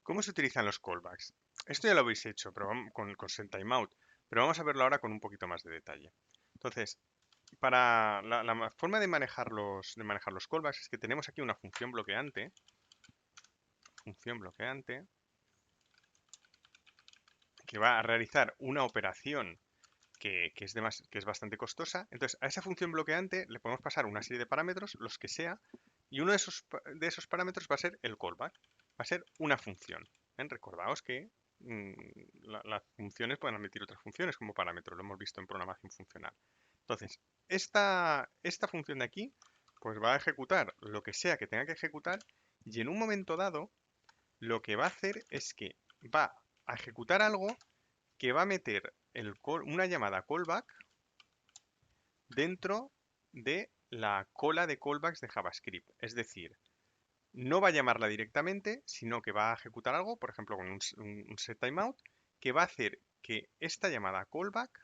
¿Cómo se utilizan los callbacks? Esto ya lo habéis hecho, pero con setTimeout, pero vamos a verlo ahora con un poquito más de detalle. Entonces, para la forma de manejar los callbacks es que tenemos aquí una función bloqueante que va a realizar una operación que es bastante costosa. Entonces, a esa función bloqueante le podemos pasar una serie de parámetros, los que sea, y uno de esos parámetros va a ser el callback. Va a ser una función. ¿Ven? Recordaos que las funciones pueden admitir otras funciones como parámetros, lo hemos visto en programación funcional. Entonces, esta función de aquí, pues va a ejecutar lo que sea que tenga que ejecutar, y en un momento dado, lo que va a hacer es que va a ejecutar algo que va a meter una llamada callback dentro de la cola de callbacks de JavaScript. Es decir, no va a llamarla directamente, sino que va a ejecutar algo, por ejemplo, con un setTimeout, que va a hacer que esta llamada callback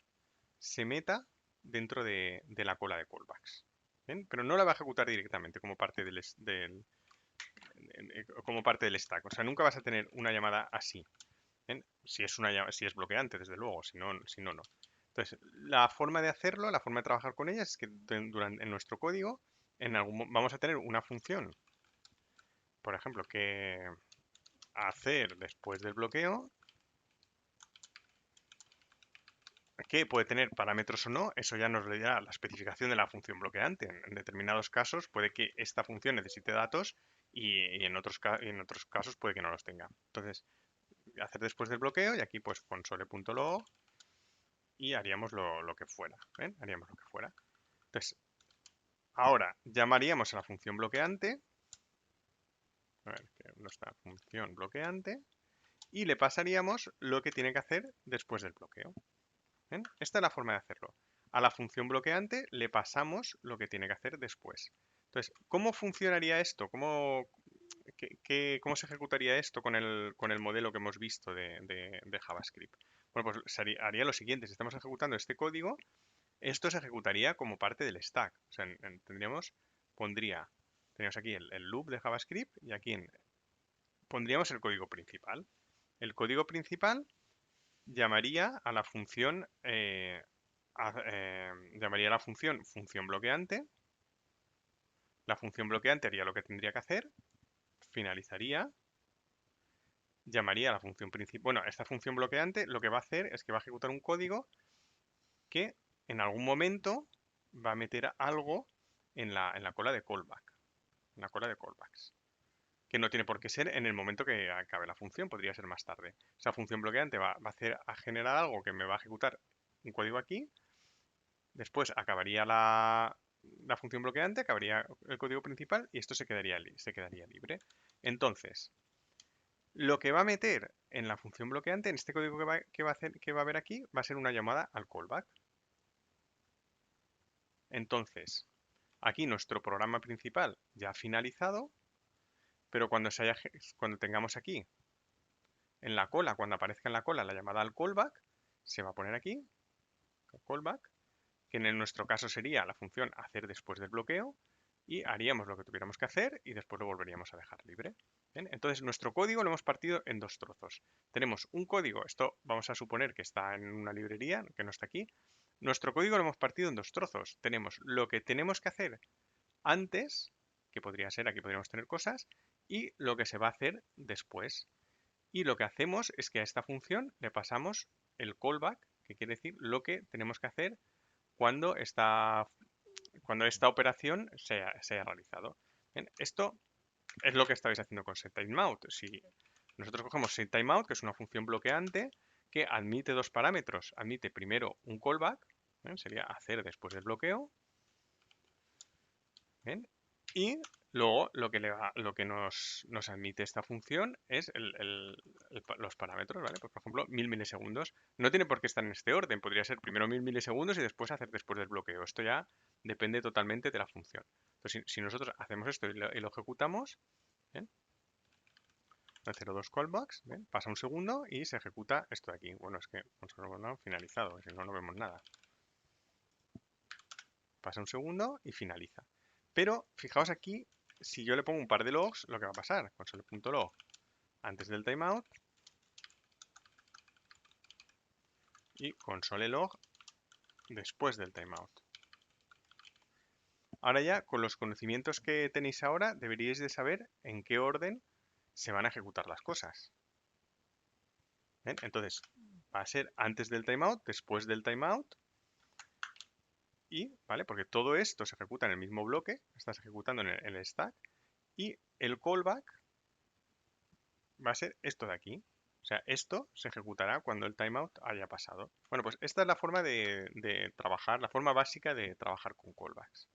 se meta dentro de la cola de callbacks. ¿Ven? Pero no la va a ejecutar directamente como parte del stack. O sea, nunca vas a tener una llamada así. ¿Ven? Si es bloqueante, desde luego, si no, no. Entonces, la forma de hacerlo, la forma de trabajar con ella es que en nuestro código vamos a tener una función, por ejemplo, que hacer después del bloqueo, que puede tener parámetros o no, eso ya nos lo dirá la especificación de la función bloqueante. En determinados casos puede que esta función necesite datos y en otros casos puede que no los tenga. Entonces, hacer después del bloqueo y aquí pues console.log y haríamos lo que fuera. ¿Ven? Haríamos lo que fuera. Entonces, ahora llamaríamos a la función bloqueante, a ver, nuestra función bloqueante, y le pasaríamos lo que tiene que hacer después del bloqueo. ¿Ven? Esta es la forma de hacerlo. A la función bloqueante le pasamos lo que tiene que hacer después. Entonces, ¿cómo funcionaría esto? ¿Cómo se ejecutaría esto con el modelo que hemos visto de JavaScript? Bueno, pues haría lo siguiente. Si estamos ejecutando este código, esto se ejecutaría como parte del stack. O sea, tendríamos aquí el loop de JavaScript y aquí pondríamos el código principal. El código principal llamaría a la función, llamaría a la función bloqueante. La función bloqueante haría lo que tendría que hacer, finalizaría, llamaría a la función principal. Bueno, esta función bloqueante lo que va a hacer es que va a ejecutar un código que en algún momento va a meter algo en la cola de callback, en la cola de callbacks. Que no tiene por qué ser en el momento que acabe la función, podría ser más tarde. Esa función bloqueante va a generar algo que me va a ejecutar un código aquí, después acabaría la función bloqueante, acabaría el código principal y esto se quedaría libre. Entonces, lo que va a meter en la función bloqueante, en este código que va a haber aquí, va a ser una llamada al callback. Entonces, aquí nuestro programa principal ya ha finalizado, pero cuando tengamos aquí en la cola, cuando aparezca en la cola la llamada al callback, se va a poner aquí, callback, que en nuestro caso sería la función hacer después del bloqueo, y haríamos lo que tuviéramos que hacer y después lo volveríamos a dejar libre. ¿Bien? Entonces, nuestro código lo hemos partido en dos trozos. Tenemos un código, esto vamos a suponer que está en una librería, que no está aquí. Nuestro código lo hemos partido en dos trozos. Tenemos lo que tenemos que hacer antes, que podría ser, aquí podríamos tener cosas, y lo que se va a hacer después. Y lo que hacemos es que a esta función le pasamos el callback, que quiere decir lo que tenemos que hacer cuando esta operación se haya realizado. Bien, esto es lo que estabais haciendo con setTimeout. Si nosotros cogemos setTimeout, que es una función bloqueante que admite dos parámetros. Admite primero un callback, ¿bien? Sería hacer después del bloqueo, ¿bien? Y luego lo que nos admite esta función es los parámetros, ¿vale? Pues, por ejemplo, 1000 milisegundos. No tiene por qué estar en este orden. Podría ser primero 1000 milisegundos y después hacer después del bloqueo. Esto ya depende totalmente de la función. Entonces, si nosotros hacemos esto y lo ejecutamos, ¿bien? 02 callbacks, ¿bien? Pasa un segundo y se ejecuta esto de aquí. Bueno, es que no finalizado, si no, no vemos nada. Pasa un segundo y finaliza. Pero fijaos aquí, si yo le pongo un par de logs, lo que va a pasar, console.log antes del timeout y console log después del timeout. Ahora ya, con los conocimientos que tenéis ahora, deberíais de saber en qué orden se van a ejecutar las cosas. ¿Ven? Entonces, va a ser antes del timeout, después del timeout, y, ¿vale? Porque todo esto se ejecuta en el mismo bloque, estás ejecutando en el stack, y el callback va a ser esto de aquí. O sea, esto se ejecutará cuando el timeout haya pasado. Bueno, pues esta es la forma de trabajar, la forma básica de trabajar con callbacks.